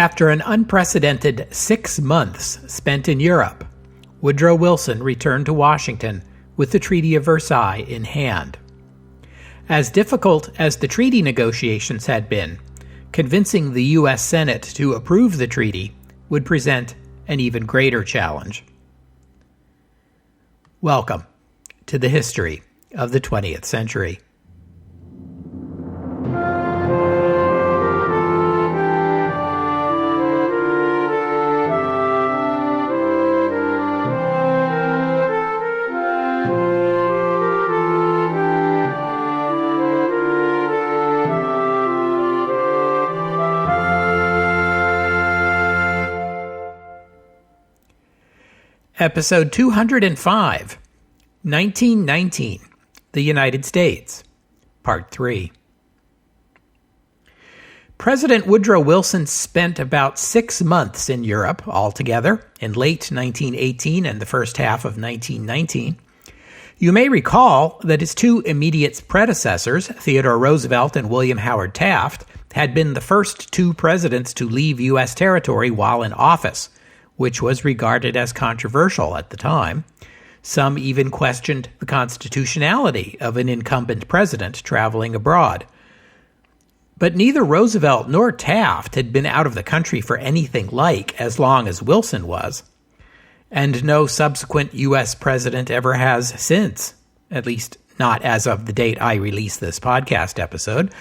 After an unprecedented 6 months spent in Europe, Woodrow Wilson returned to Washington with the Treaty of Versailles in hand. As difficult as the treaty negotiations had been, convincing the U.S. Senate to approve the treaty would present an even greater challenge. Welcome to the history of the 20th century. Episode 205, 1919, The United States, Part 3. President Woodrow Wilson spent about 6 months in Europe altogether in late 1918 and the first half of 1919. You may recall that his two immediate predecessors, Theodore Roosevelt and William Howard Taft, had been the first two presidents to leave U.S. territory while in office, which was regarded as controversial at the time. Some even questioned the constitutionality of an incumbent president traveling abroad. But neither Roosevelt nor Taft had been out of the country for anything like as long as Wilson was, and no subsequent U.S. president ever has since, at least not as of the date I released this podcast episode.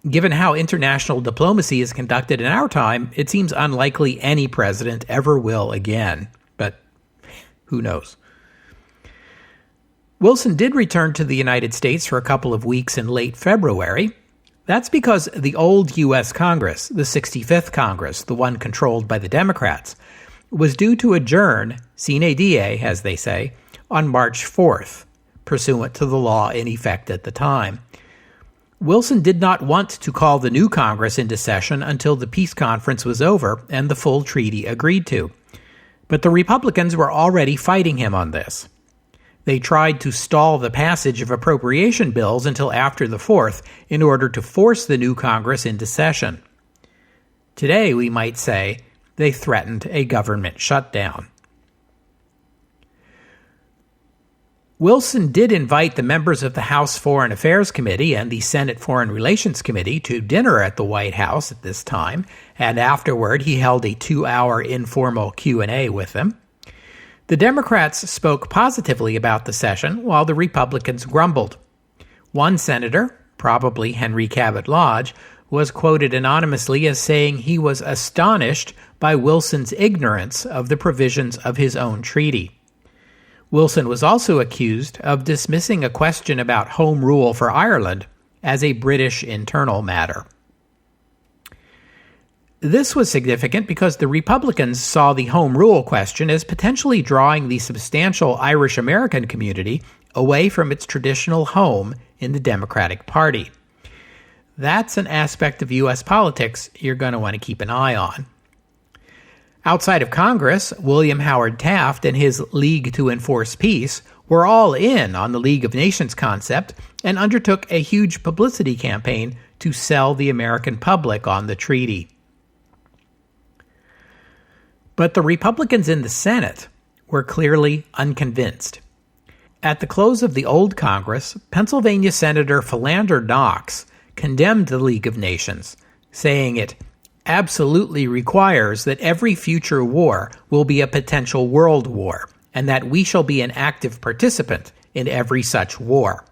Given how international diplomacy is conducted in our time, it seems unlikely any president ever will again. But who knows? Wilson did return to the United States for a couple of weeks in late February. That's because the old U.S. Congress, the 65th Congress, the one controlled by the Democrats, was due to adjourn, sine die, as they say, on March 4th, pursuant to the law in effect at the time. Wilson did not want to call the new Congress into session until the peace conference was over and the full treaty agreed to. But the Republicans were already fighting him on this. They tried to stall the passage of appropriation bills until after the 4th in order to force the new Congress into session. Today, we might say, they threatened a government shutdown. Wilson did invite the members of the House Foreign Affairs Committee and the Senate Foreign Relations Committee to dinner at the White House at this time, and afterward he held a 2-hour informal Q&A with them. The Democrats spoke positively about the session, while the Republicans grumbled. One senator, probably Henry Cabot Lodge, was quoted anonymously as saying he was astonished by Wilson's ignorance of the provisions of his own treaty. Wilson was also accused of dismissing a question about home rule for Ireland as a British internal matter. This was significant because the Republicans saw the home rule question as potentially drawing the substantial Irish-American community away from its traditional home in the Democratic Party. That's an aspect of U.S. politics you're going to want to keep an eye on. Outside of Congress, William Howard Taft and his League to Enforce Peace were all in on the League of Nations concept and undertook a huge publicity campaign to sell the American public on the treaty. But the Republicans in the Senate were clearly unconvinced. At the close of the old Congress, Pennsylvania Senator Philander Knox condemned the League of Nations, saying it absolutely requires that every future war will be a potential world war, and that we shall be an active participant in every such war.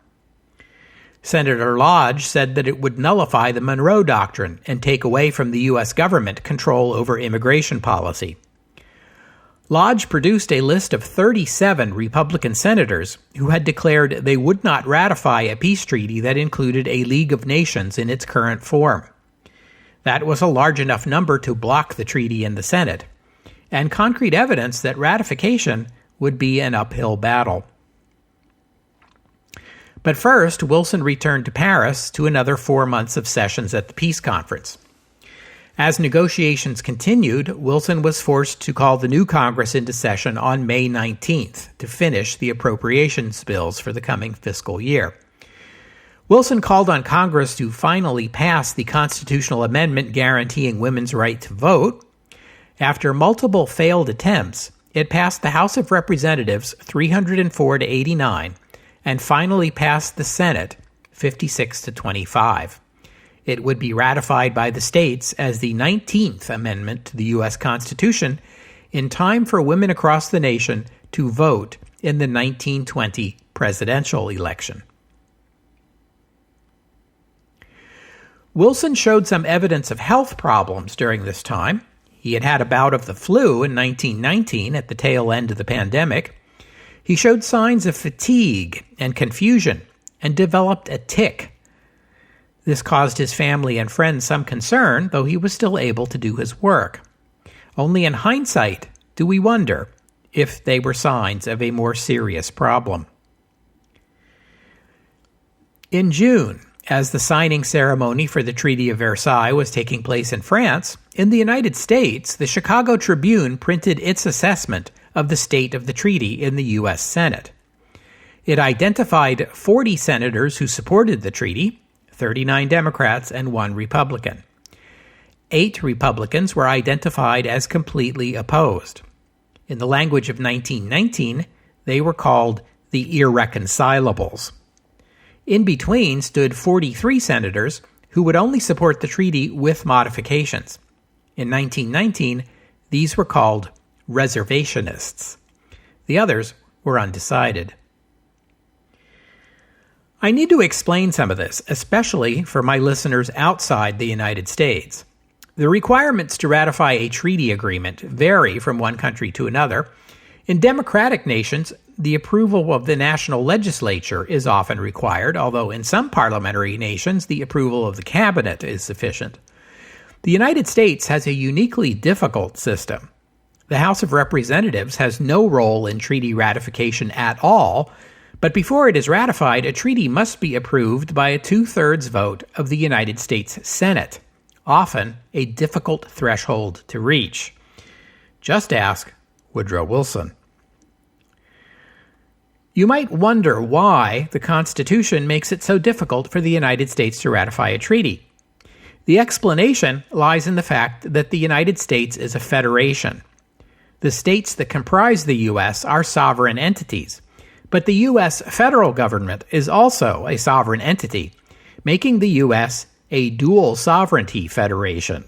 Senator Lodge said that it would nullify the Monroe Doctrine and take away from the U.S. government control over immigration policy. Lodge produced a list of 37 Republican senators who had declared they would not ratify a peace treaty that included a League of Nations in its current form. That was a large enough number to block the treaty in the Senate, and concrete evidence that ratification would be an uphill battle. But first, Wilson returned to Paris to another 4 months of sessions at the peace conference. As negotiations continued, Wilson was forced to call the new Congress into session on May 19th to finish the appropriations bills for the coming fiscal year. Wilson called on Congress to finally pass the constitutional amendment guaranteeing women's right to vote. After multiple failed attempts, it passed the House of Representatives 304 to 89 and finally passed the Senate 56 to 25. It would be ratified by the states as the 19th Amendment to the U.S. Constitution in time for women across the nation to vote in the 1920 presidential election. Wilson showed some evidence of health problems during this time. He had had a bout of the flu in 1919 at the tail end of the pandemic. He showed signs of fatigue and confusion and developed a tic. This caused his family and friends some concern, though he was still able to do his work. Only in hindsight do we wonder if they were signs of a more serious problem. In June, as the signing ceremony for the Treaty of Versailles was taking place in France, in the United States, the Chicago Tribune printed its assessment of the state of the treaty in the U.S. Senate. It identified 40 senators who supported the treaty, 39 Democrats and 1 Republican. 8 Republicans were identified as completely opposed. In the language of 1919, they were called the irreconcilables. In between stood 43 senators who would only support the treaty with modifications. In 1919, these were called reservationists. The others were undecided. I need to explain some of this, especially for my listeners outside the United States. The requirements to ratify a treaty agreement vary from one country to another. In democratic nations, the approval of the national legislature is often required, although in some parliamentary nations, the approval of the cabinet is sufficient. The United States has a uniquely difficult system. The House of Representatives has no role in treaty ratification at all, but before it is ratified, a treaty must be approved by a 2/3 vote of the United States Senate, often a difficult threshold to reach. Just ask Woodrow Wilson. You might wonder why the Constitution makes it so difficult for the United States to ratify a treaty. The explanation lies in the fact that the United States is a federation. The states that comprise the U.S. are sovereign entities, but the U.S. federal government is also a sovereign entity, making the U.S. a dual sovereignty federation.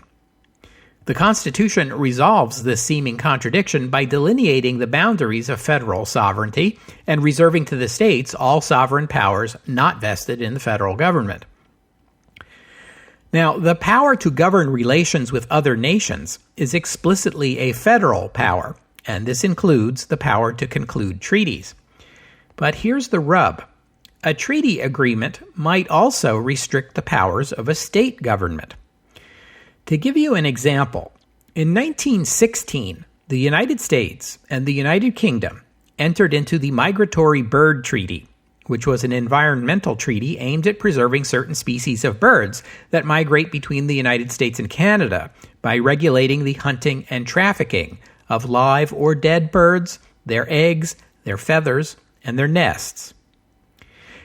The Constitution resolves this seeming contradiction by delineating the boundaries of federal sovereignty and reserving to the states all sovereign powers not vested in the federal government. Now, the power to govern relations with other nations is explicitly a federal power, and this includes the power to conclude treaties. But here's the rub. A treaty agreement might also restrict the powers of a state government. To give you an example, in 1916, the United States and the United Kingdom entered into the Migratory Bird Treaty, which was an environmental treaty aimed at preserving certain species of birds that migrate between the United States and Canada by regulating the hunting and trafficking of live or dead birds, their eggs, their feathers, and their nests.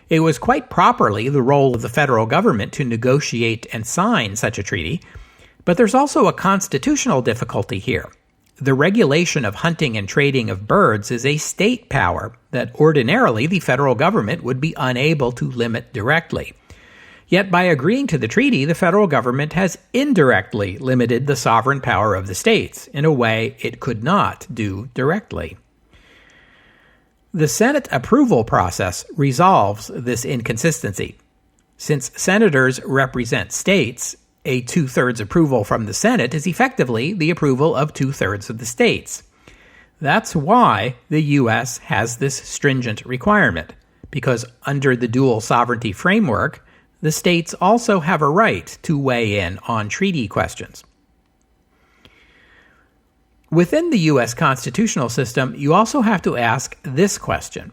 It was quite properly the role of the federal government to negotiate and sign such a treaty, but there's also a constitutional difficulty here. The regulation of hunting and trading of birds is a state power that ordinarily the federal government would be unable to limit directly. Yet by agreeing to the treaty, the federal government has indirectly limited the sovereign power of the states in a way it could not do directly. The Senate approval process resolves this inconsistency. Since senators represent states, a 2/3 approval from the Senate is effectively the approval of 2/3 of the states. That's why the U.S. has this stringent requirement, because under the dual sovereignty framework, the states also have a right to weigh in on treaty questions. Within the U.S. constitutional system, you also have to ask this question.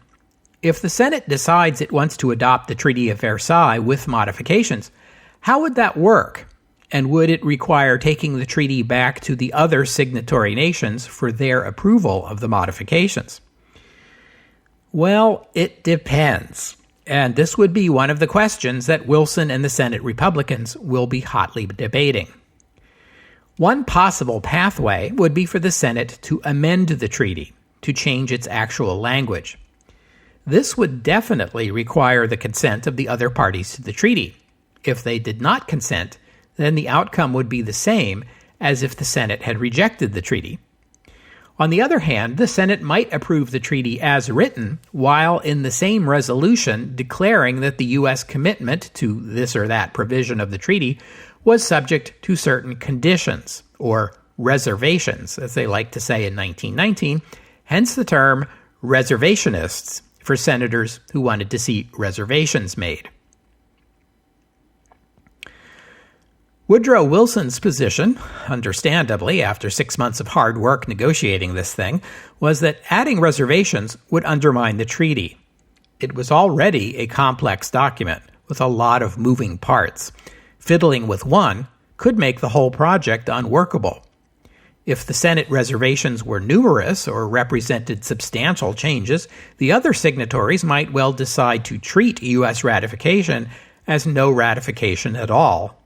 If the Senate decides it wants to adopt the Treaty of Versailles with modifications, how would that work? And would it require taking the treaty back to the other signatory nations for their approval of the modifications? Well, it depends. And this would be one of the questions that Wilson and the Senate Republicans will be hotly debating. One possible pathway would be for the Senate to amend the treaty, to change its actual language. This would definitely require the consent of the other parties to the treaty. If they did not consent, then the outcome would be the same as if the Senate had rejected the treaty. On the other hand, the Senate might approve the treaty as written, while in the same resolution declaring that the U.S. commitment to this or that provision of the treaty was subject to certain conditions, or reservations, as they like to say in 1919, hence the term reservationists for senators who wanted to see reservations made. Woodrow Wilson's position, understandably after 6 months of hard work negotiating this thing, was that adding reservations would undermine the treaty. It was already a complex document with a lot of moving parts. Fiddling with one could make the whole project unworkable. If the Senate reservations were numerous or represented substantial changes, the other signatories might well decide to treat U.S. ratification as no ratification at all.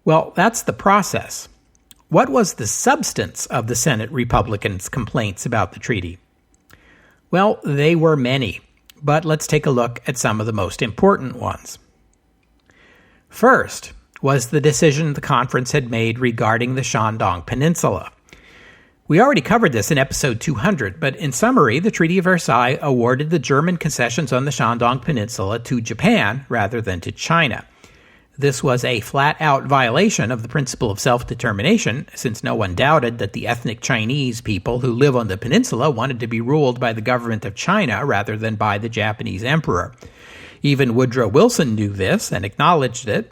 Well, that's the process. What was the substance of the Senate Republicans' complaints about the treaty? Well, they were many, but let's take a look at some of the most important ones. First was the decision the conference had made regarding the Shandong Peninsula. We already covered this in episode 200, but in summary, the Treaty of Versailles awarded the German concessions on the Shandong Peninsula to Japan rather than to China. This was a flat-out violation of the principle of self-determination, since no one doubted that the ethnic Chinese people who live on the peninsula wanted to be ruled by the government of China rather than by the Japanese emperor. Even Woodrow Wilson knew this and acknowledged it.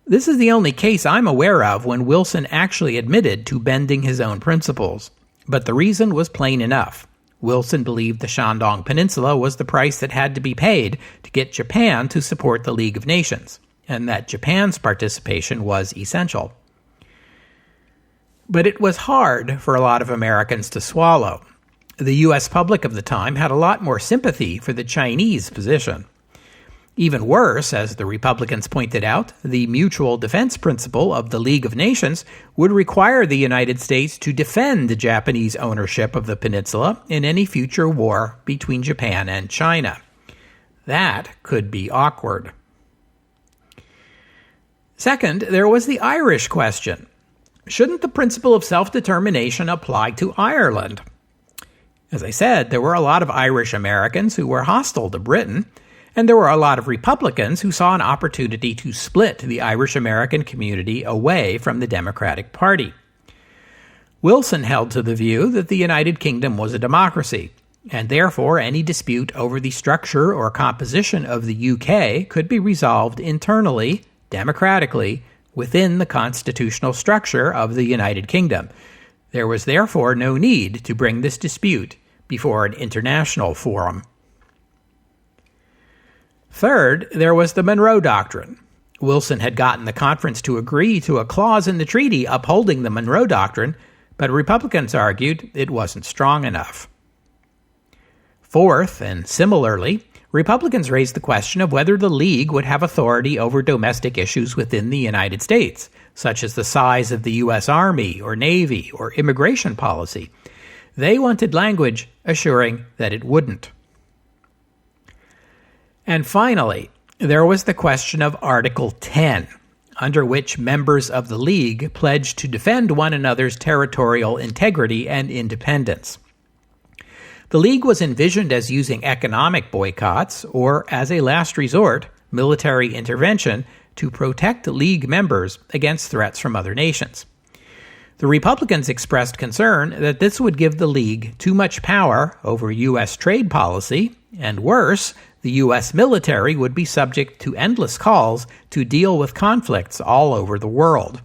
This is the only case I'm aware of when Wilson actually admitted to bending his own principles. But the reason was plain enough. Wilson believed the Shandong Peninsula was the price that had to be paid to get Japan to support the League of Nations, and that Japan's participation was essential. But it was hard for a lot of Americans to swallow. The U.S. public of the time had a lot more sympathy for the Chinese position. Even worse, as the Republicans pointed out, the mutual defense principle of the League of Nations would require the United States to defend the Japanese ownership of the peninsula in any future war between Japan and China. That could be awkward. Second, there was the Irish question. Shouldn't the principle of self-determination apply to Ireland? As I said, there were a lot of Irish Americans who were hostile to Britain, and there were a lot of Republicans who saw an opportunity to split the Irish American community away from the Democratic Party. Wilson held to the view that the United Kingdom was a democracy, and therefore any dispute over the structure or composition of the UK could be resolved internally, democratically, within the constitutional structure of the United Kingdom. There was therefore no need to bring this dispute before an international forum. Third, there was the Monroe Doctrine. Wilson had gotten the conference to agree to a clause in the treaty upholding the Monroe Doctrine, but Republicans argued it wasn't strong enough. Fourth, and similarly, Republicans raised the question of whether the League would have authority over domestic issues within the United States, such as the size of the U.S. Army or Navy or immigration policy. They wanted language assuring that it wouldn't. And finally, there was the question of Article 10, under which members of the League pledged to defend one another's territorial integrity and independence. The League was envisioned as using economic boycotts or, as a last resort, military intervention to protect League members against threats from other nations. The Republicans expressed concern that this would give the League too much power over U.S. trade policy, and worse, the U.S. military would be subject to endless calls to deal with conflicts all over the world.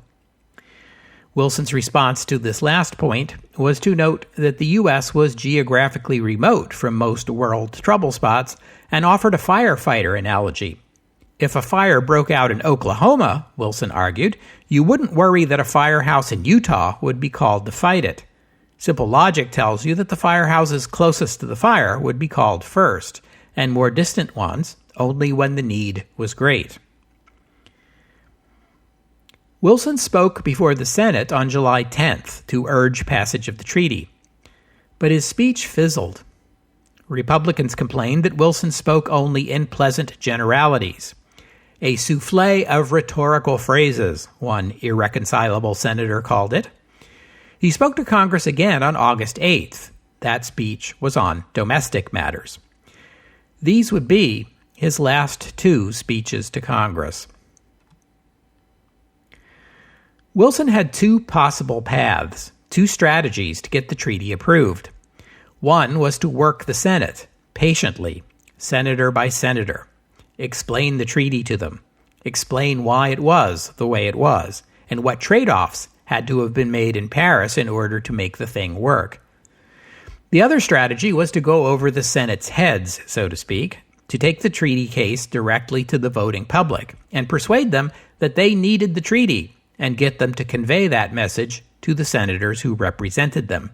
Wilson's response to this last point was to note that the U.S. was geographically remote from most world trouble spots and offered a firefighter analogy. If a fire broke out in Oklahoma, Wilson argued, you wouldn't worry that a firehouse in Utah would be called to fight it. Simple logic tells you that the firehouses closest to the fire would be called first, and more distant ones only when the need was great. Wilson spoke before the Senate on July 10th to urge passage of the treaty, but his speech fizzled. Republicans complained that Wilson spoke only in pleasant generalities, a souffle of rhetorical phrases, one irreconcilable senator called it. He spoke to Congress again on August 8th. That speech was on domestic matters. These would be his last two speeches to Congress. Wilson had two possible paths, two strategies to get the treaty approved. One was to work the Senate, patiently, senator by senator, explain the treaty to them, explain why it was the way it was, and what trade-offs had to have been made in Paris in order to make the thing work. The other strategy was to go over the Senate's heads, so to speak, to take the treaty case directly to the voting public and persuade them that they needed the treaty and get them to convey that message to the senators who represented them.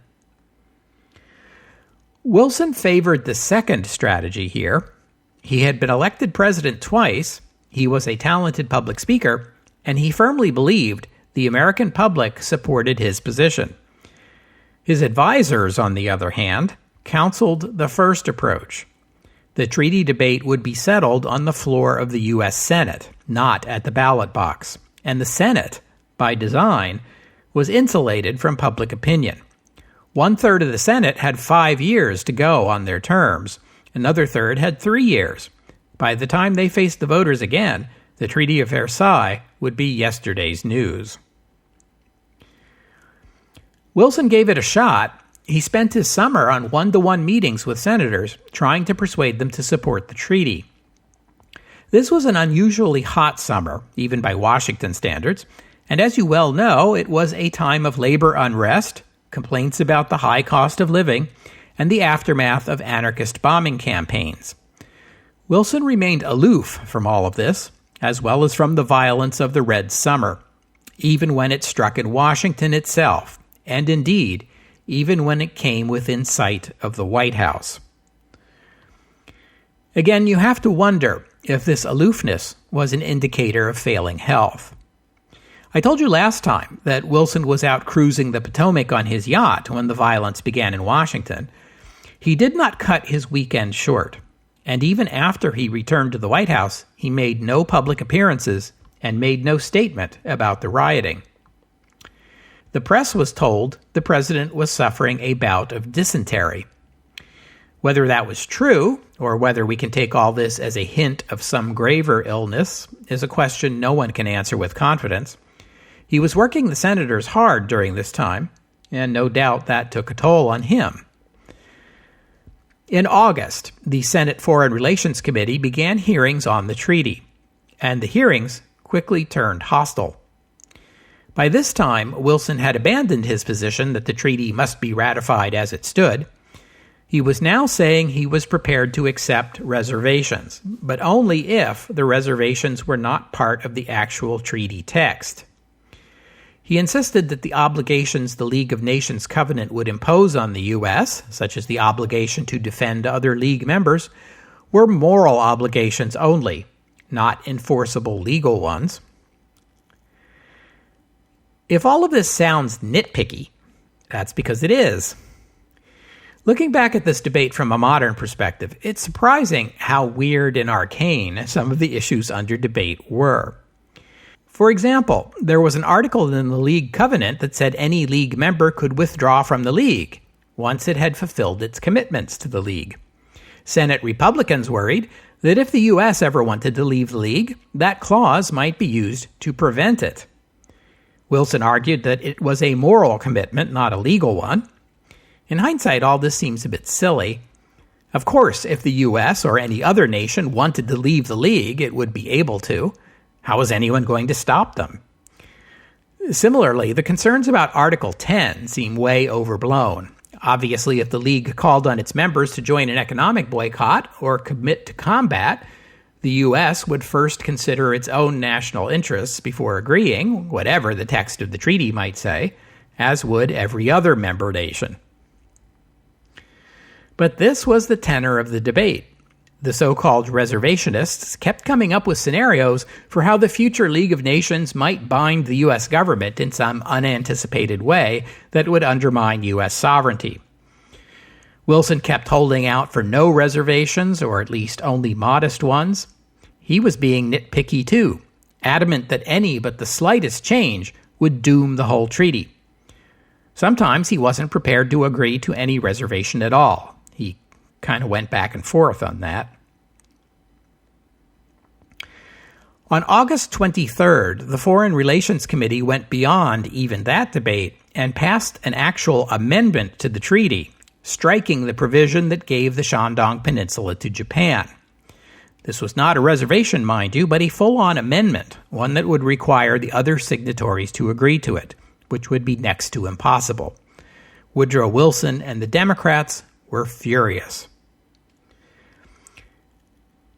Wilson favored the second strategy here. He had been elected president twice, he was a talented public speaker, and he firmly believed the American public supported his position. His advisors, on the other hand, counseled the first approach. The treaty debate would be settled on the floor of the U.S. Senate, not at the ballot box, and the Senate, by design, was insulated from public opinion. 1/3 of the Senate had 5 years to go on their terms. Another third had 3 years. By the time they faced the voters again, the Treaty of Versailles would be yesterday's news. Wilson gave it a shot. He spent his summer on one-to-one meetings with senators, trying to persuade them to support the treaty. This was an unusually hot summer, even by Washington standards, and as you well know, it was a time of labor unrest, complaints about the high cost of living, and the aftermath of anarchist bombing campaigns. Wilson remained aloof from all of this, as well as from the violence of the Red Summer, even when it struck in Washington itself, and indeed, even when it came within sight of the White House. Again, you have to wonder if this aloofness was an indicator of failing health. I told you last time that Wilson was out cruising the Potomac on his yacht when the violence began in Washington. He did not cut his weekend short, and even after he returned to the White House, he made no public appearances and made no statement about the rioting. The press was told the president was suffering a bout of dysentery. Whether that was true, or whether we can take all this as a hint of some graver illness, is a question no one can answer with confidence. He was working the senators hard during this time, and no doubt that took a toll on him. In August, the Senate Foreign Relations Committee began hearings on the treaty, and the hearings quickly turned hostile. By this time, Wilson had abandoned his position that the treaty must be ratified as it stood. He was now saying he was prepared to accept reservations, but only if the reservations were not part of the actual treaty text. He insisted that the obligations the League of Nations covenant would impose on the U.S., such as the obligation to defend other League members, were moral obligations only, not enforceable legal ones. If all of this sounds nitpicky, that's because it is. Looking back at this debate from a modern perspective, it's surprising how weird and arcane some of the issues under debate were. For example, there was an article in the League Covenant that said any League member could withdraw from the League once it had fulfilled its commitments to the League. Senate Republicans worried that if the U.S. ever wanted to leave the League, that clause might be used to prevent it. Wilson argued that it was a moral commitment, not a legal one. In hindsight, all this seems a bit silly. Of course, if the U.S. or any other nation wanted to leave the League, it would be able to. How was anyone going to stop them? Similarly, the concerns about Article 10 seem way overblown. Obviously, if the League called on its members to join an economic boycott or commit to combat, the U.S. would first consider its own national interests before agreeing, whatever the text of the treaty might say, as would every other member nation. But this was the tenor of the debate. The so-called reservationists kept coming up with scenarios for how the future League of Nations might bind the U.S. government in some unanticipated way that would undermine U.S. sovereignty. Wilson kept holding out for no reservations, or at least only modest ones. He was being nitpicky too, adamant that any but the slightest change would doom the whole treaty. Sometimes he wasn't prepared to agree to any reservation at all. He kind of went back and forth on that. On August 23rd, the Foreign Relations Committee went beyond even that debate and passed an actual amendment to the treaty, striking the provision that gave the Shandong Peninsula to Japan. This was not a reservation, mind you, but a full-on amendment, one that would require the other signatories to agree to it, which would be next to impossible. Woodrow Wilson and the Democrats were furious.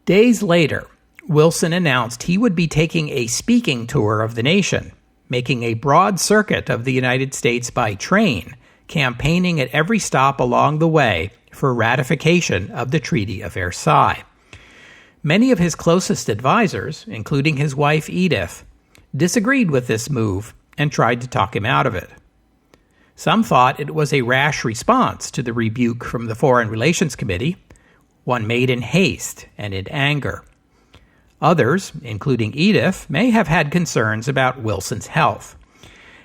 Days later, Wilson announced he would be taking a speaking tour of the nation, making a broad circuit of the United States by train, campaigning at every stop along the way for ratification of the Treaty of Versailles. Many of his closest advisors, including his wife Edith, disagreed with this move and tried to talk him out of it. Some thought it was a rash response to the rebuke from the Foreign Relations Committee, one made in haste and in anger. Others, including Edith, may have had concerns about Wilson's health.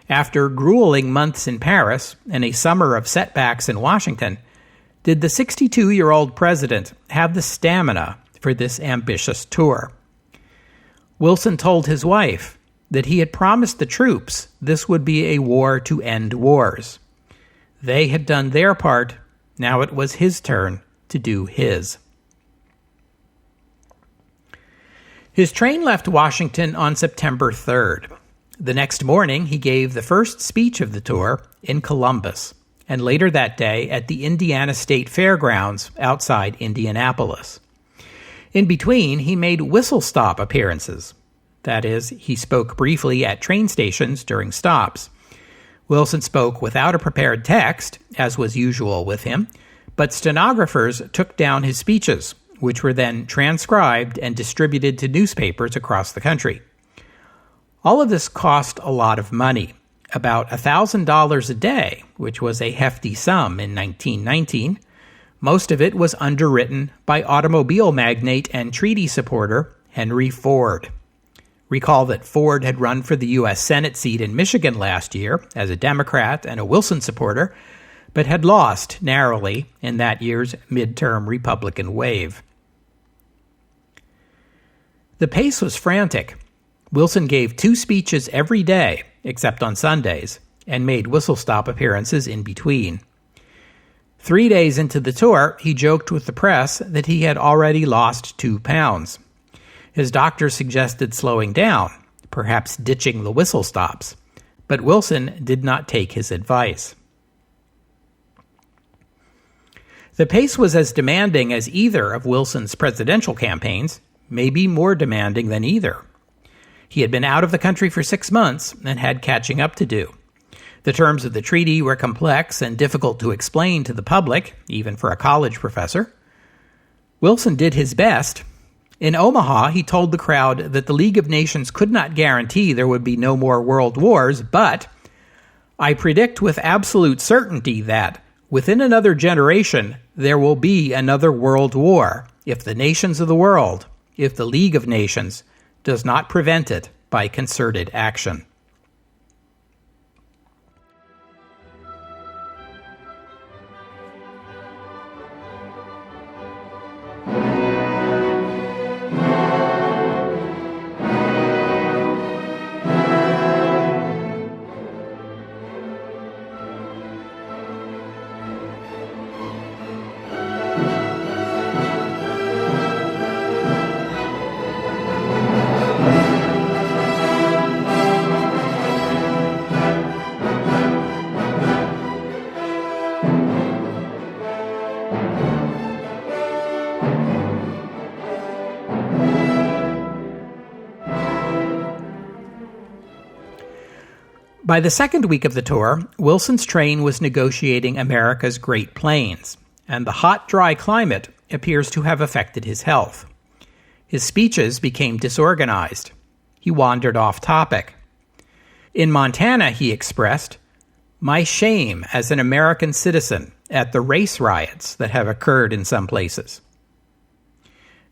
After grueling months in Paris and a summer of setbacks in Washington, did the 62-year-old president have the stamina for this ambitious tour? Wilson told his wife that he had promised the troops this would be a war to end wars. They had done their part, now it was his turn to do his. His train left Washington on September 3rd. The next morning, he gave the first speech of the tour in Columbus, and later that day at the Indiana State Fairgrounds outside Indianapolis. In between, he made whistle-stop appearances. That is, he spoke briefly at train stations during stops. Wilson spoke without a prepared text, as was usual with him, but stenographers took down his speeches, which were then transcribed and distributed to newspapers across the country. All of this cost a lot of money, about $1,000 a day, which was a hefty sum in 1919. Most of it was underwritten by automobile magnate and treaty supporter Henry Ford. Recall that Ford had run for the U.S. Senate seat in Michigan last year as a Democrat and a Wilson supporter, but had lost narrowly in that year's midterm Republican wave. The pace was frantic. Wilson gave 2 speeches every day, except on Sundays, and made whistle-stop appearances in between. 3 days into the tour, he joked with the press that he had already lost 2 pounds. His doctor suggested slowing down, perhaps ditching the whistle stops, but Wilson did not take his advice. The pace was as demanding as either of Wilson's presidential campaigns, maybe more demanding than either. He had been out of the country for 6 months and had catching up to do. The terms of the treaty were complex and difficult to explain to the public, even for a college professor. Wilson did his best. In Omaha, he told the crowd that the League of Nations could not guarantee there would be no more world wars, but I predict with absolute certainty that within another generation, there will be another world war if the nations of the world, if the League of Nations, does not prevent it by concerted action. By the second week of the tour, Wilson's train was negotiating America's Great Plains, and the hot, dry climate appears to have affected his health. His speeches became disorganized. He wandered off topic. In Montana, he expressed, "My shame as an American citizen at the race riots that have occurred in some places."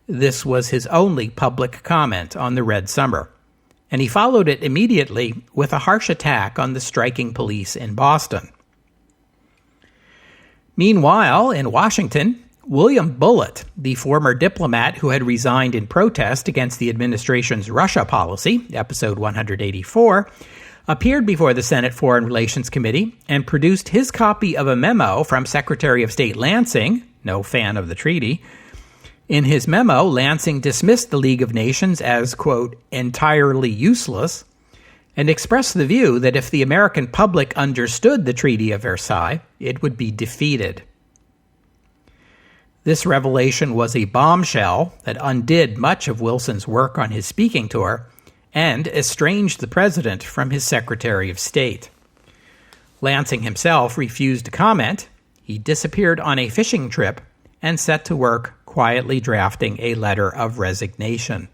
This was his only public comment on the Red Summer, and he followed it immediately with a harsh attack on the striking police in Boston. Meanwhile, in Washington, William Bullitt, the former diplomat who had resigned in protest against the administration's Russia policy, episode 184, appeared before the Senate Foreign Relations Committee and produced his copy of a memo from Secretary of State Lansing, no fan of the treaty. In his memo, Lansing dismissed the League of Nations as, quote, entirely useless, and expressed the view that if the American public understood the Treaty of Versailles, it would be defeated. This revelation was a bombshell that undid much of Wilson's work on his speaking tour and estranged the president from his Secretary of State. Lansing himself refused to comment. He disappeared on a fishing trip and set to work quietly drafting a letter of resignation.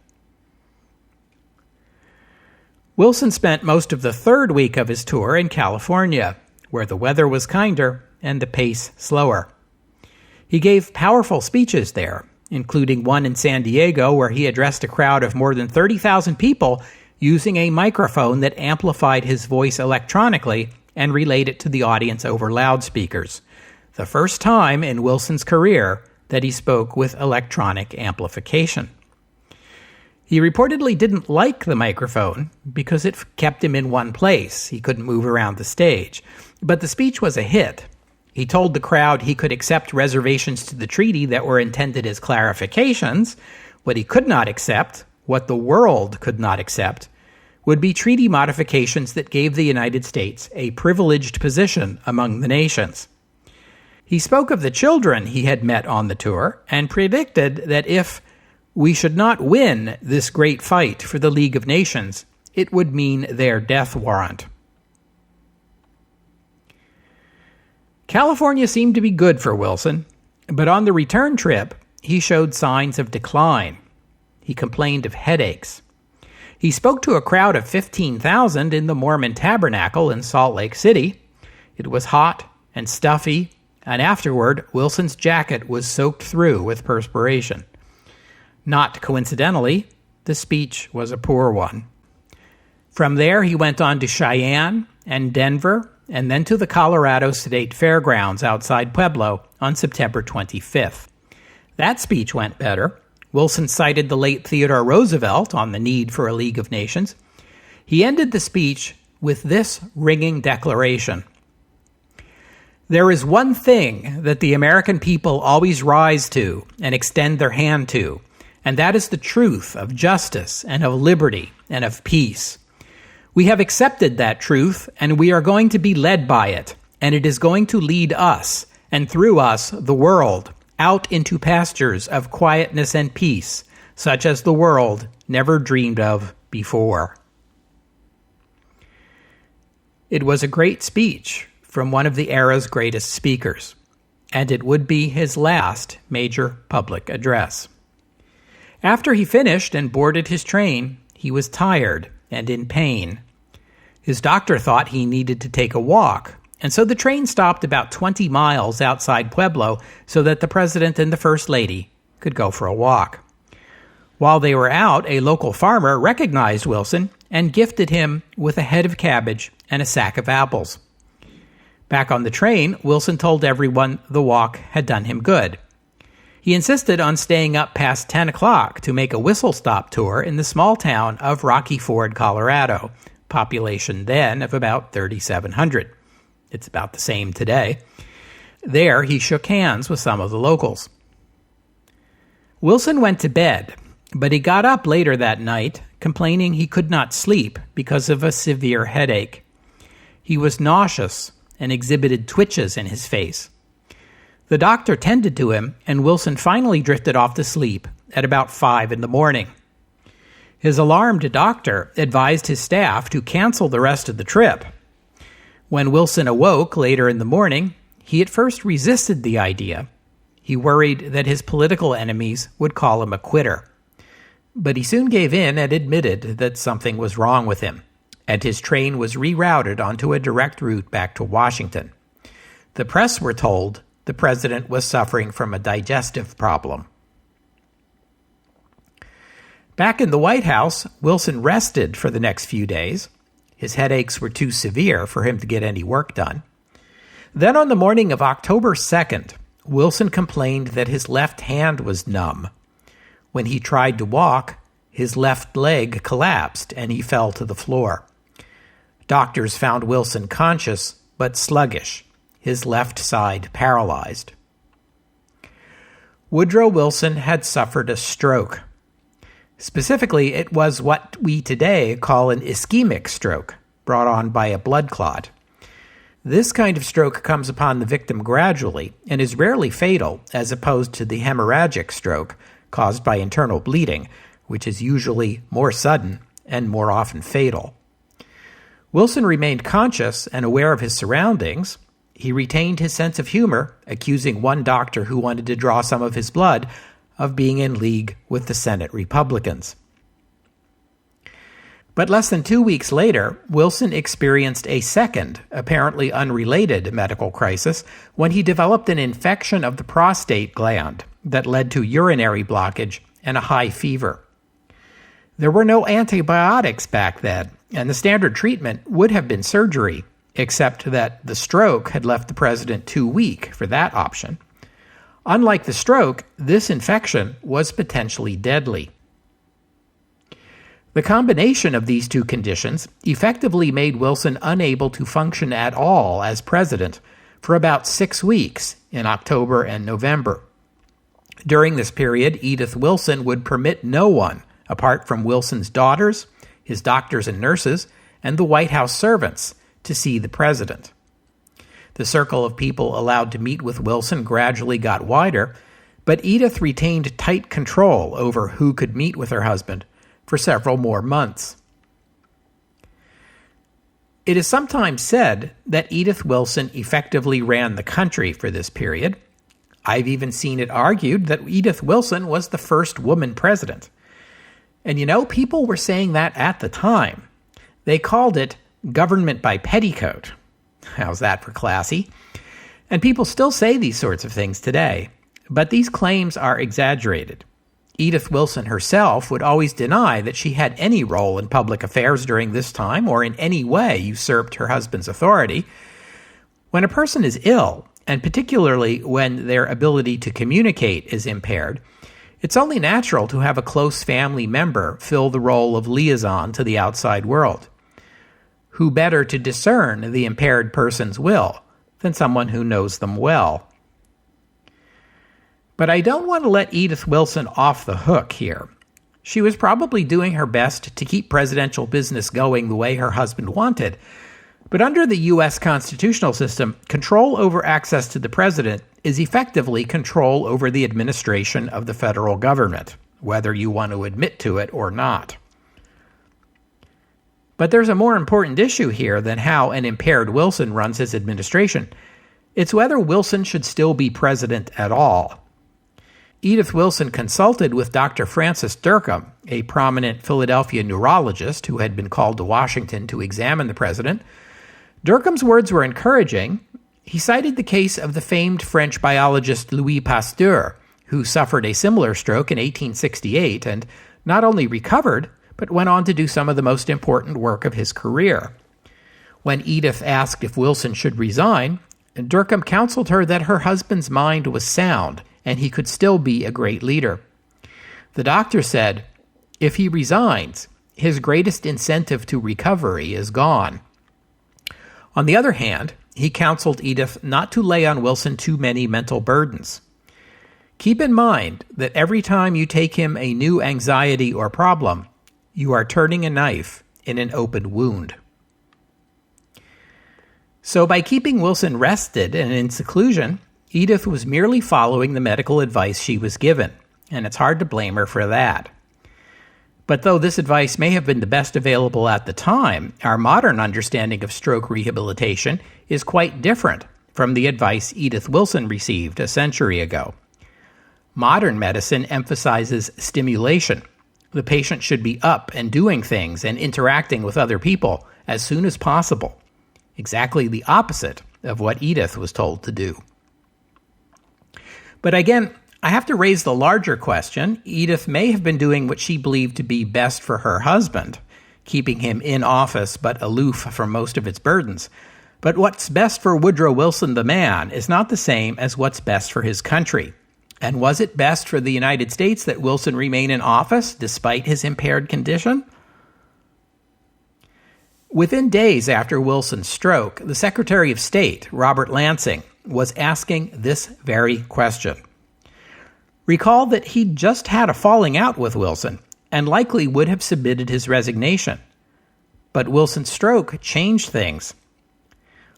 Wilson spent most of the third week of his tour in California, where the weather was kinder and the pace slower. He gave powerful speeches there, including one in San Diego where he addressed a crowd of more than 30,000 people using a microphone that amplified his voice electronically and relayed it to the audience over loudspeakers, the first time in Wilson's career that he spoke with electronic amplification. He reportedly didn't like the microphone because it kept him in one place. He couldn't move around the stage. But the speech was a hit. He told the crowd he could accept reservations to the treaty that were intended as clarifications. What he could not accept, what the world could not accept, would be treaty modifications that gave the United States a privileged position among the nations. He spoke of the children he had met on the tour and predicted that if we should not win this great fight for the League of Nations, it would mean their death warrant. California seemed to be good for Wilson, but on the return trip, he showed signs of decline. He complained of headaches. He spoke to a crowd of 15,000 in the Mormon Tabernacle in Salt Lake City. It was hot and stuffy, and afterward, Wilson's jacket was soaked through with perspiration. Not coincidentally, the speech was a poor one. From there, he went on to Cheyenne and Denver, and then to the Colorado State Fairgrounds outside Pueblo on September 25th. That speech went better. Wilson cited the late Theodore Roosevelt on the need for a League of Nations. He ended the speech with this ringing declaration: "There is one thing that the American people always rise to and extend their hand to, and that is the truth of justice and of liberty and of peace. We have accepted that truth, and we are going to be led by it, and it is going to lead us, and through us, the world, out into pastures of quietness and peace, such as the world never dreamed of before." It was a great speech from one of the era's greatest speakers, and it would be his last major public address. After he finished and boarded his train, he was tired and in pain. His doctor thought he needed to take a walk, and so the train stopped about 20 miles outside Pueblo so that the president and the first lady could go for a walk. While they were out, a local farmer recognized Wilson and gifted him with a head of cabbage and a sack of apples. Back on the train, Wilson told everyone the walk had done him good. He insisted on staying up past 10 o'clock to make a whistle-stop tour in the small town of Rocky Ford, Colorado, population then of about 3,700. It's about the same today. There, he shook hands with some of the locals. Wilson went to bed, but he got up later that night, complaining he could not sleep because of a severe headache. He was nauseous and exhibited twitches in his face. The doctor tended to him, and Wilson finally drifted off to sleep at about 5 in the morning. His alarmed doctor advised his staff to cancel the rest of the trip. When Wilson awoke later in the morning, he at first resisted the idea. He worried that his political enemies would call him a quitter. But he soon gave in and admitted that something was wrong with him, and his train was rerouted onto a direct route back to Washington. The press were told the president was suffering from a digestive problem. Back in the White House, Wilson rested for the next few days. His headaches were too severe for him to get any work done. Then on the morning of October 2nd, Wilson complained that his left hand was numb. When he tried to walk, his left leg collapsed and he fell to the floor. Doctors found Wilson conscious but sluggish, his left side paralyzed. Woodrow Wilson had suffered a stroke. Specifically, it was what we today call an ischemic stroke, brought on by a blood clot. This kind of stroke comes upon the victim gradually and is rarely fatal, as opposed to the hemorrhagic stroke caused by internal bleeding, which is usually more sudden and more often fatal. Wilson remained conscious and aware of his surroundings. He retained his sense of humor, accusing one doctor who wanted to draw some of his blood of being in league with the Senate Republicans. But less than 2 weeks later, Wilson experienced a second, apparently unrelated medical crisis when he developed an infection of the prostate gland that led to urinary blockage and a high fever. There were no antibiotics back then, and the standard treatment would have been surgery, except that the stroke had left the president too weak for that option. Unlike the stroke, this infection was potentially deadly. The combination of these two conditions effectively made Wilson unable to function at all as president for about 6 weeks in October and November. During this period, Edith Wilson would permit no one, apart from Wilson's daughters, his doctors and nurses, and the White House servants, to see the president. The circle of people allowed to meet with Wilson gradually got wider, but Edith retained tight control over who could meet with her husband for several more months. It is sometimes said that Edith Wilson effectively ran the country for this period. I've even seen it argued that Edith Wilson was the first woman president. And people were saying that at the time. They called it government by petticoat. How's that for classy? And people still say these sorts of things today, but these claims are exaggerated. Edith Wilson herself would always deny that she had any role in public affairs during this time or in any way usurped her husband's authority. When a person is ill, and particularly when their ability to communicate is impaired, it's only natural to have a close family member fill the role of liaison to the outside world. Who better to discern the impaired person's will than someone who knows them well? But I don't want to let Edith Wilson off the hook here. She was probably doing her best to keep presidential business going the way her husband wanted. But under the U.S. constitutional system, control over access to the president is effectively control over the administration of the federal government, whether you want to admit to it or not. But there's a more important issue here than how an impaired Wilson runs his administration. It's whether Wilson should still be president at all. Edith Wilson consulted with Dr. Francis Dercum, a prominent Philadelphia neurologist who had been called to Washington to examine the president. Dercum's words were encouraging. He cited the case of the famed French biologist Louis Pasteur, who suffered a similar stroke in 1868 and not only recovered, but went on to do some of the most important work of his career. When Edith asked if Wilson should resign, Dercum counseled her that her husband's mind was sound and he could still be a great leader. The doctor said, if he resigns, his greatest incentive to recovery is gone. On the other hand, he counseled Edith not to lay on Wilson too many mental burdens. Keep in mind that every time you take him a new anxiety or problem, you are turning a knife in an open wound. So by keeping Wilson rested and in seclusion, Edith was merely following the medical advice she was given, and it's hard to blame her for that. But though this advice may have been the best available at the time, our modern understanding of stroke rehabilitation is quite different from the advice Edith Wilson received a century ago. Modern medicine emphasizes stimulation. The patient should be up and doing things and interacting with other people as soon as possible. Exactly the opposite of what Edith was told to do. But again, I have to raise the larger question. Edith may have been doing what she believed to be best for her husband, keeping him in office but aloof from most of its burdens. But what's best for Woodrow Wilson the man is not the same as what's best for his country. And was it best for the United States that Wilson remain in office despite his impaired condition? Within days after Wilson's stroke, the Secretary of State, Robert Lansing, was asking this very question. Recall that he'd just had a falling out with Wilson and likely would have submitted his resignation. But Wilson's stroke changed things.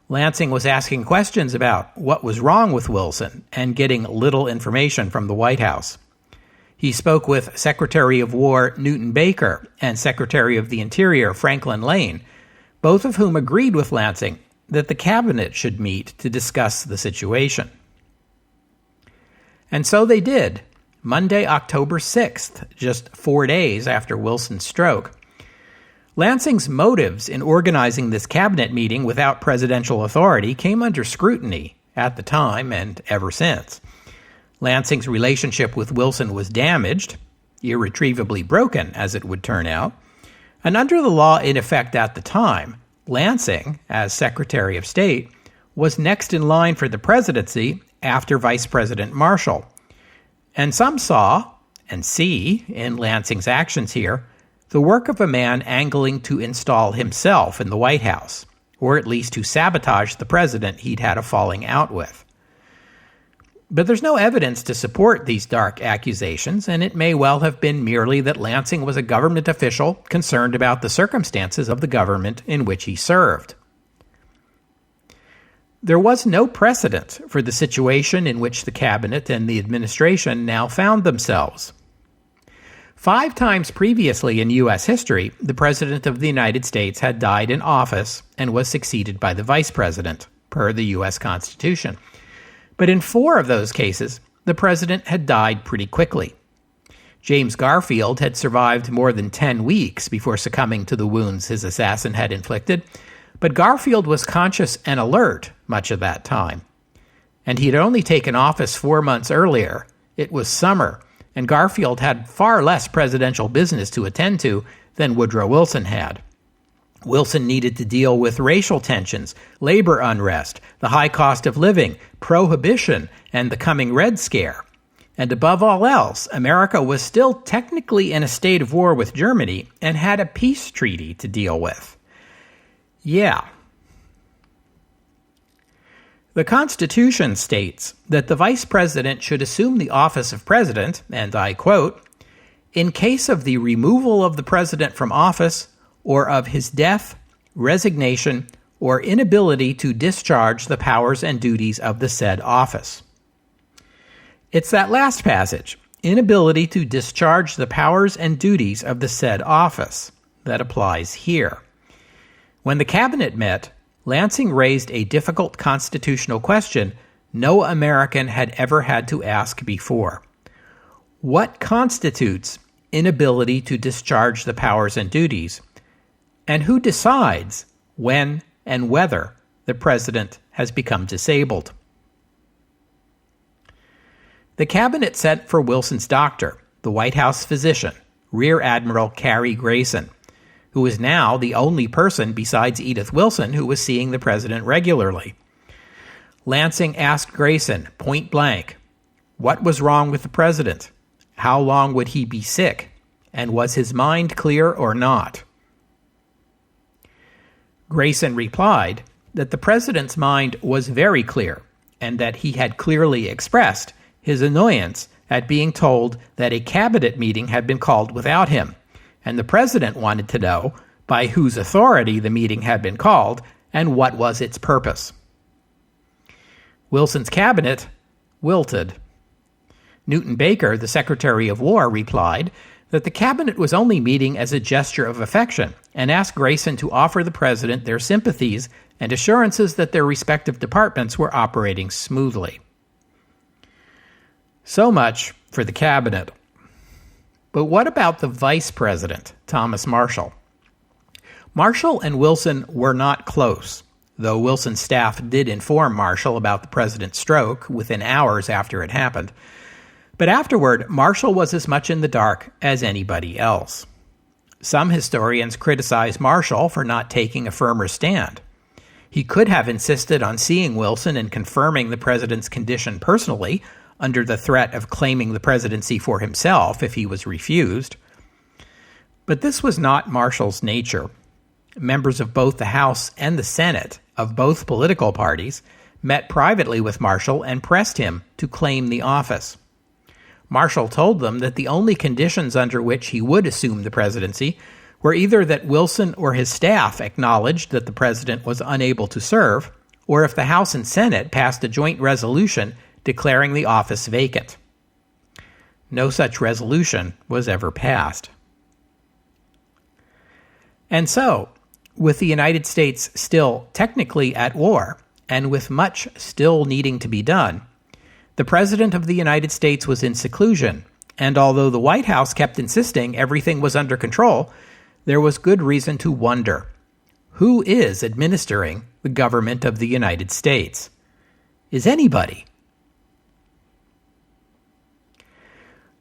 Lansing was asking questions about what was wrong with Wilson and getting little information from the White House. He spoke with Secretary of War Newton Baker and Secretary of the Interior Franklin Lane, both of whom agreed with Lansing that the cabinet should meet to discuss the situation. And so they did, Monday, October 6th, just 4 days after Wilson's stroke. Lansing's motives in organizing this cabinet meeting without presidential authority came under scrutiny at the time and ever since. Lansing's relationship with Wilson was damaged, irretrievably broken, as it would turn out, and under the law in effect at the time, Lansing, as Secretary of State, was next in line for the presidency after Vice President Marshall. And some saw, and see, in Lansing's actions here, the work of a man angling to install himself in the White House, or at least to sabotage the president he'd had a falling out with. But there's no evidence to support these dark accusations, and it may well have been merely that Lansing was a government official concerned about the circumstances of the government in which he served. There was no precedent for the situation in which the cabinet and the administration now found themselves. 5 times previously in U.S. history, the President of the United States had died in office and was succeeded by the Vice President, per the U.S. Constitution. But in 4 of those cases, the President had died pretty quickly. James Garfield had survived more than 10 weeks before succumbing to the wounds his assassin had inflicted, but Garfield was conscious and alert much of that time. And he had only taken office 4 months earlier. It was summer, and Garfield had far less presidential business to attend to than Woodrow Wilson had. Wilson needed to deal with racial tensions, labor unrest, the high cost of living, prohibition, and the coming Red Scare. And above all else, America was still technically in a state of war with Germany and had a peace treaty to deal with. Yeah. The Constitution states that the Vice President should assume the office of President, and I quote, "in case of the removal of the President from office or of his death, resignation, or inability to discharge the powers and duties of the said office." It's that last passage, inability to discharge the powers and duties of the said office, that applies here. When the cabinet met, Lansing raised a difficult constitutional question no American had ever had to ask before. What constitutes inability to discharge the powers and duties? And who decides when and whether the president has become disabled? The cabinet sent for Wilson's doctor, the White House physician, Rear Admiral Cary Grayson, who was now the only person besides Edith Wilson who was seeing the president regularly. Lansing asked Grayson, point blank, what was wrong with the president? How long would he be sick? And was his mind clear or not? Grayson replied that the president's mind was very clear and that he had clearly expressed his annoyance at being told that a cabinet meeting had been called without him, and the president wanted to know by whose authority the meeting had been called and what was its purpose. Wilson's cabinet wilted. Newton Baker, the Secretary of War, replied that the cabinet was only meeting as a gesture of affection and asked Grayson to offer the president their sympathies and assurances that their respective departments were operating smoothly. So much for the cabinet. But what about the vice president, Thomas Marshall? Marshall and Wilson were not close, though Wilson's staff did inform Marshall about the president's stroke within hours after it happened. But afterward, Marshall was as much in the dark as anybody else. Some historians criticize Marshall for not taking a firmer stand. He could have insisted on seeing Wilson and confirming the president's condition personally, under the threat of claiming the presidency for himself if he was refused. But this was not Marshall's nature. Members of both the House and the Senate of both political parties met privately with Marshall and pressed him to claim the office. Marshall told them that the only conditions under which he would assume the presidency were either that Wilson or his staff acknowledged that the president was unable to serve, or if the House and Senate passed a joint resolution declaring the office vacant. No such resolution was ever passed. And so, with the United States still technically at war, and with much still needing to be done, the President of the United States was in seclusion, and although the White House kept insisting everything was under control, there was good reason to wonder, who is administering the government of the United States? Is anybody?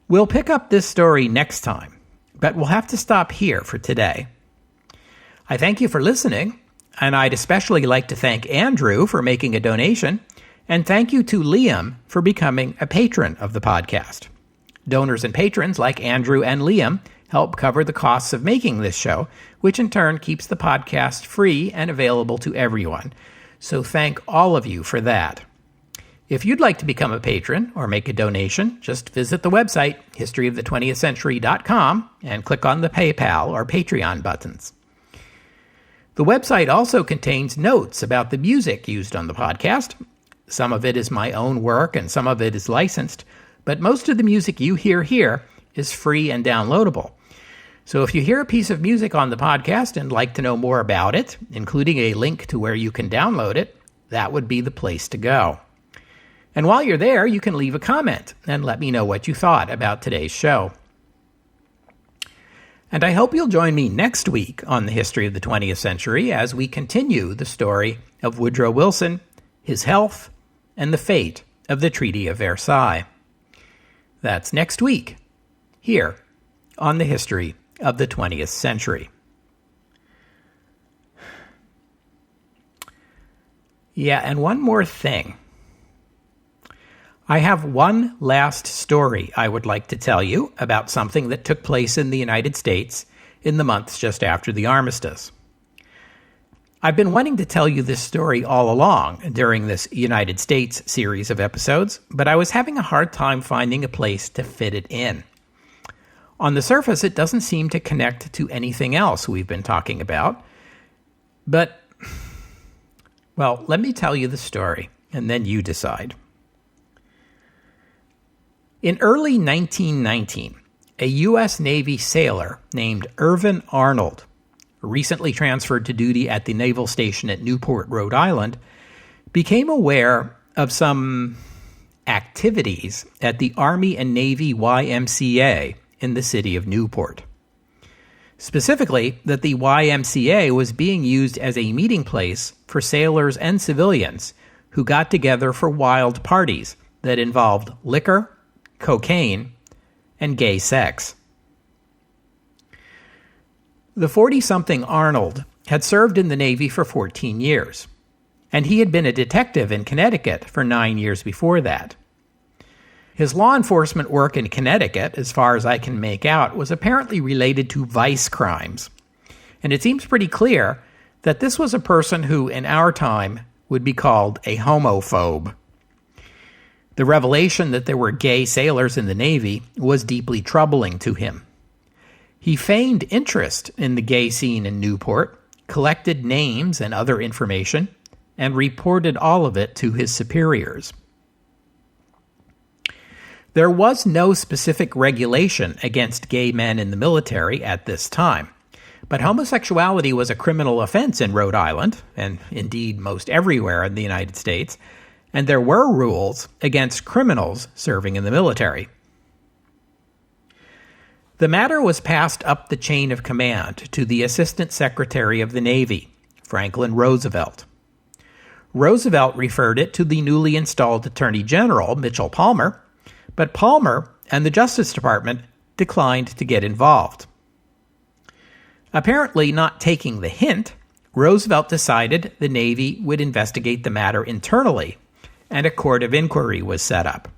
We'll pick up this story next time, but we'll have to stop here for today. I thank you for listening, and I'd especially like to thank Andrew for making a donation, and thank you to Liam for becoming a patron of the podcast. Donors and patrons like Andrew and Liam help cover the costs of making this show, which in turn keeps the podcast free and available to everyone. So thank all of you for that. If you'd like to become a patron or make a donation, just visit the website, historyofthe20thcentury.com, and click on the PayPal or Patreon buttons. The website also contains notes about the music used on the podcast. Some of it is my own work and some of it is licensed, but most of the music you hear here is free and downloadable. So if you hear a piece of music on the podcast and like to know more about it, including a link to where you can download it, that would be the place to go. And while you're there, you can leave a comment and let me know what you thought about today's show. And I hope you'll join me next week on the History of the 20th Century as we continue the story of Woodrow Wilson, his health, and the fate of the Treaty of Versailles. That's next week, here on the History of the 20th Century. Yeah, and one more thing. I have one last story I would like to tell you about something that took place in the United States in the months just after the armistice. I've been wanting to tell you this story all along during this United States series of episodes, but I was having a hard time finding a place to fit it in. On the surface, it doesn't seem to connect to anything else we've been talking about, but, well, let me tell you the story, and then you decide. In early 1919, a U.S. Navy sailor named Irvin Arnold, recently transferred to duty at the naval station at Newport, Rhode Island, became aware of some activities at the Army and Navy YMCA in the city of Newport. Specifically, that the YMCA was being used as a meeting place for sailors and civilians who got together for wild parties that involved liquor, cocaine, and gay sex. The 40-something Arnold had served in the Navy for 14 years, and he had been a detective in Connecticut for 9 years before that. His law enforcement work in Connecticut, as far as I can make out, was apparently related to vice crimes, and it seems pretty clear that this was a person who, in our time, would be called a homophobe. The revelation that there were gay sailors in the Navy was deeply troubling to him. He feigned interest in the gay scene in Newport, collected names and other information, and reported all of it to his superiors. There was no specific regulation against gay men in the military at this time, but homosexuality was a criminal offense in Rhode Island, and indeed most everywhere in the United States, and there were rules against criminals serving in the military. The matter was passed up the chain of command to the Assistant Secretary of the Navy, Franklin Roosevelt. Roosevelt referred it to the newly installed Attorney General, Mitchell Palmer, but Palmer and the Justice Department declined to get involved. Apparently not taking the hint, Roosevelt decided the Navy would investigate the matter internally, and a court of inquiry was set up.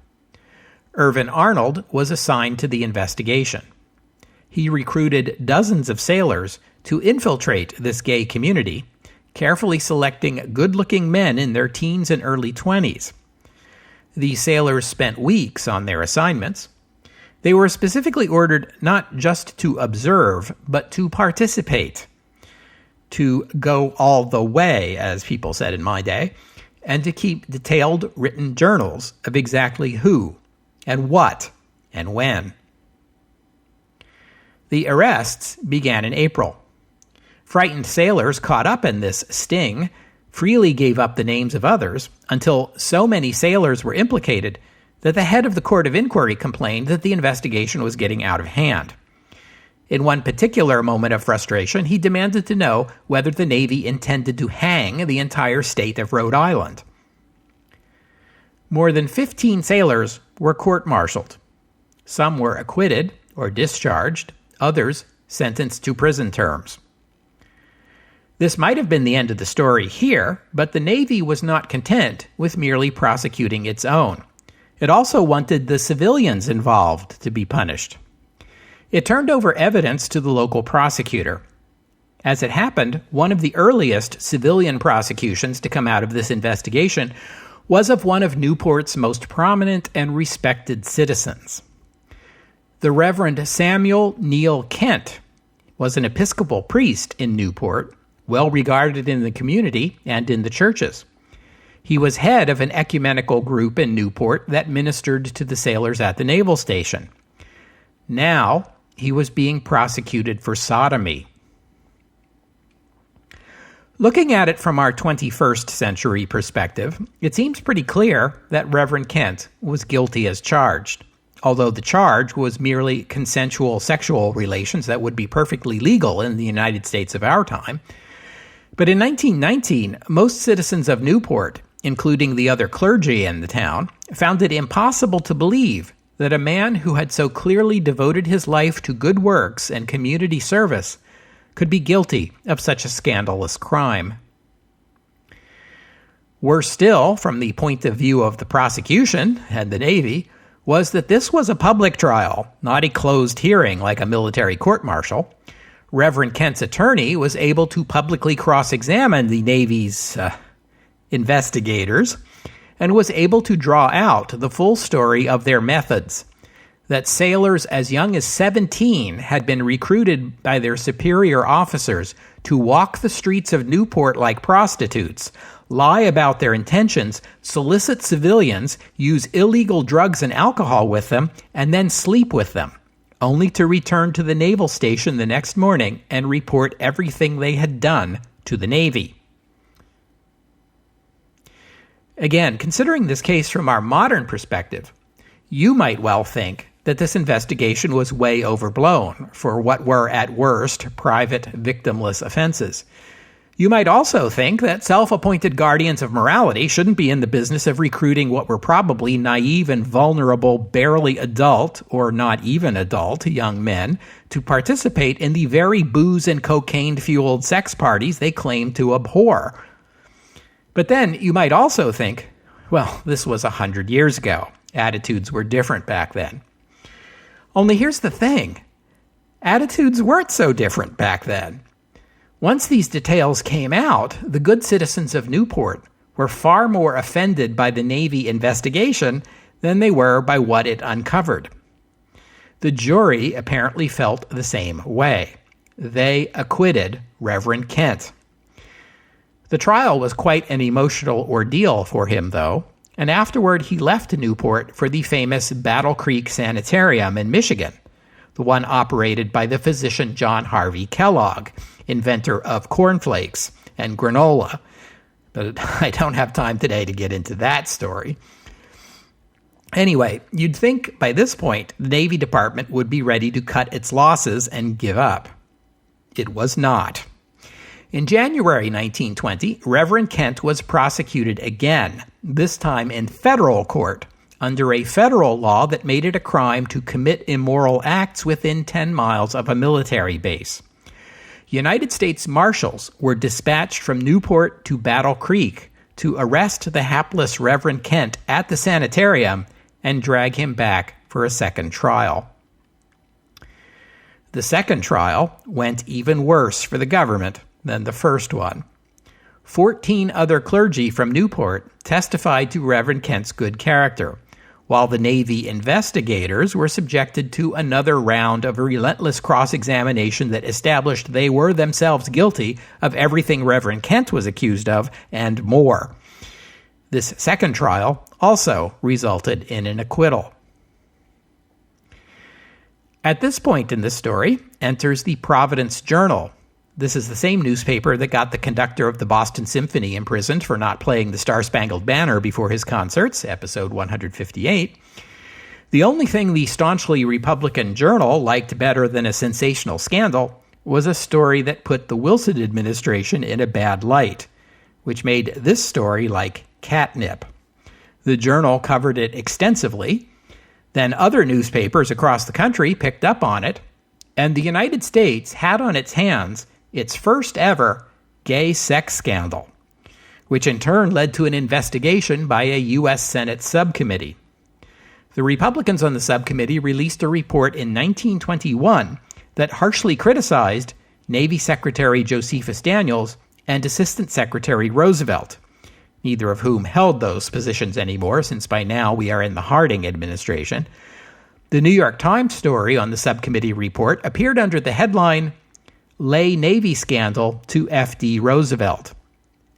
Irvin Arnold was assigned to the investigation. He recruited dozens of sailors to infiltrate this gay community, carefully selecting good-looking men in their teens and early 20s. The sailors spent weeks on their assignments. They were specifically ordered not just to observe, but to participate, to go all the way, as people said in my day, and to keep detailed written journals of exactly who and what and when. The arrests began in April. Frightened sailors caught up in this sting freely gave up the names of others until so many sailors were implicated that the head of the court of inquiry complained that the investigation was getting out of hand. In one particular moment of frustration, he demanded to know whether the Navy intended to hang the entire state of Rhode Island. More than 15 sailors were court-martialed. Some were acquitted or discharged, others sentenced to prison terms. This might have been the end of the story here, but the Navy was not content with merely prosecuting its own. It also wanted the civilians involved to be punished. It turned over evidence to the local prosecutor. As it happened, one of the earliest civilian prosecutions to come out of this investigation was of one of Newport's most prominent and respected citizens. The Reverend Samuel Neal Kent was an Episcopal priest in Newport, well regarded in the community and in the churches. He was head of an ecumenical group in Newport that ministered to the sailors at the naval station. Now, he was being prosecuted for sodomy. Looking at it from our 21st century perspective, it seems pretty clear that Reverend Kent was guilty as charged, although the charge was merely consensual sexual relations that would be perfectly legal in the United States of our time. But in 1919, most citizens of Newport, including the other clergy in the town, found it impossible to believe that a man who had so clearly devoted his life to good works and community service could be guilty of such a scandalous crime. Worse still, from the point of view of the prosecution and the Navy, was that this was a public trial, not a closed hearing like a military court-martial. Reverend Kent's attorney was able to publicly cross-examine the Navy's investigators and was able to draw out the full story of their methods, that sailors as young as 17 had been recruited by their superior officers to walk the streets of Newport like prostitutes, lie about their intentions, solicit civilians, use illegal drugs and alcohol with them, and then sleep with them, only to return to the naval station the next morning and report everything they had done to the Navy. Again, considering this case from our modern perspective, you might well think that this investigation was way overblown for what were, at worst, private, victimless offenses. You might also think that self-appointed guardians of morality shouldn't be in the business of recruiting what were probably naive and vulnerable, barely adult, or not even adult, young men to participate in the very booze and cocaine-fueled sex parties they claim to abhor. But then you might also think, well, this was 100 years ago. Attitudes were different back then. Only here's the thing. Attitudes weren't so different back then. Once these details came out, the good citizens of Newport were far more offended by the Navy investigation than they were by what it uncovered. The jury apparently felt the same way. They acquitted Reverend Kent. The trial was quite an emotional ordeal for him, though, and afterward he left Newport for the famous Battle Creek Sanitarium in Michigan, the one operated by the physician John Harvey Kellogg, inventor of cornflakes and granola. But I don't have time today to get into that story. Anyway, you'd think by this point the Navy Department would be ready to cut its losses and give up. It was not. In January 1920, Reverend Kent was prosecuted again, this time in federal court, under a federal law that made it a crime to commit immoral acts within 10 miles of a military base. United States Marshals were dispatched from Newport to Battle Creek to arrest the hapless Reverend Kent at the sanitarium and drag him back for a second trial. The second trial went even worse for the government than the first one. 14 other clergy from Newport testified to Reverend Kent's good character, while the Navy investigators were subjected to another round of relentless cross-examination that established they were themselves guilty of everything Reverend Kent was accused of and more. This second trial also resulted in an acquittal. At this point in this story enters the Providence Journal. This is the same newspaper that got the conductor of the Boston Symphony imprisoned for not playing the Star-Spangled Banner before his concerts, episode 158. The only thing the staunchly Republican Journal liked better than a sensational scandal was a story that put the Wilson administration in a bad light, which made this story like catnip. The Journal covered it extensively. Then other newspapers across the country picked up on it, and the United States had on its hands its first ever gay sex scandal, which in turn led to an investigation by a U.S. Senate subcommittee. The Republicans on the subcommittee released a report in 1921 that harshly criticized Navy Secretary Josephus Daniels and Assistant Secretary Roosevelt, neither of whom held those positions anymore, since by now we are in the Harding administration. The New York Times story on the subcommittee report appeared under the headline, "Lay Navy Scandal to F.D. Roosevelt,"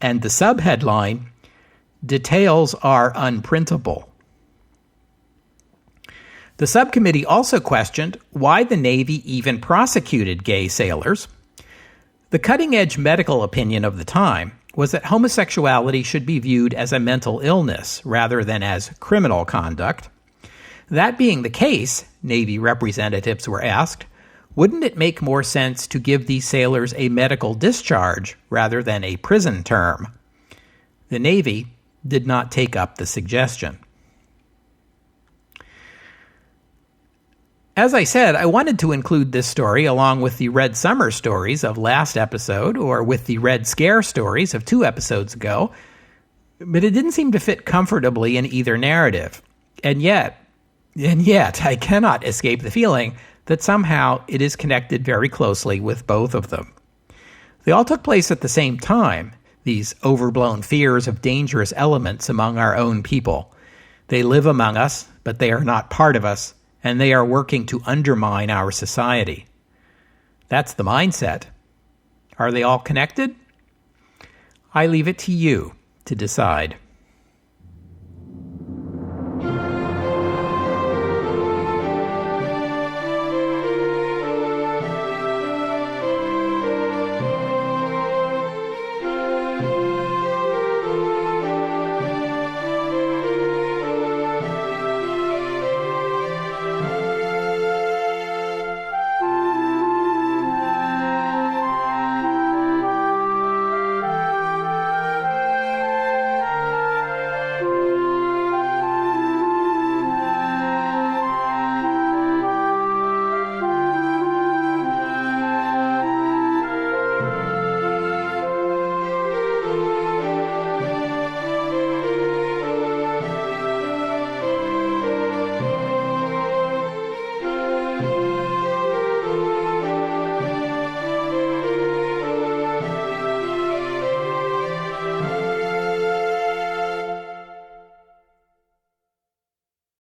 and the subheadline, "Details are unprintable." The subcommittee also questioned why the Navy even prosecuted gay sailors. The cutting-edge medical opinion of the time was that homosexuality should be viewed as a mental illness rather than as criminal conduct. That being the case, Navy representatives were asked, wouldn't it make more sense to give these sailors a medical discharge rather than a prison term? The Navy did not take up the suggestion. As I said, I wanted to include this story along with the Red Summer stories of last episode, or with the Red Scare stories of 2 episodes ago, but it didn't seem to fit comfortably in either narrative. And yet, I cannot escape the feeling that somehow it is connected very closely with both of them. They all took place at the same time, these overblown fears of dangerous elements among our own people. They live among us, but they are not part of us, and they are working to undermine our society. That's the mindset. Are they all connected? I leave it to you to decide.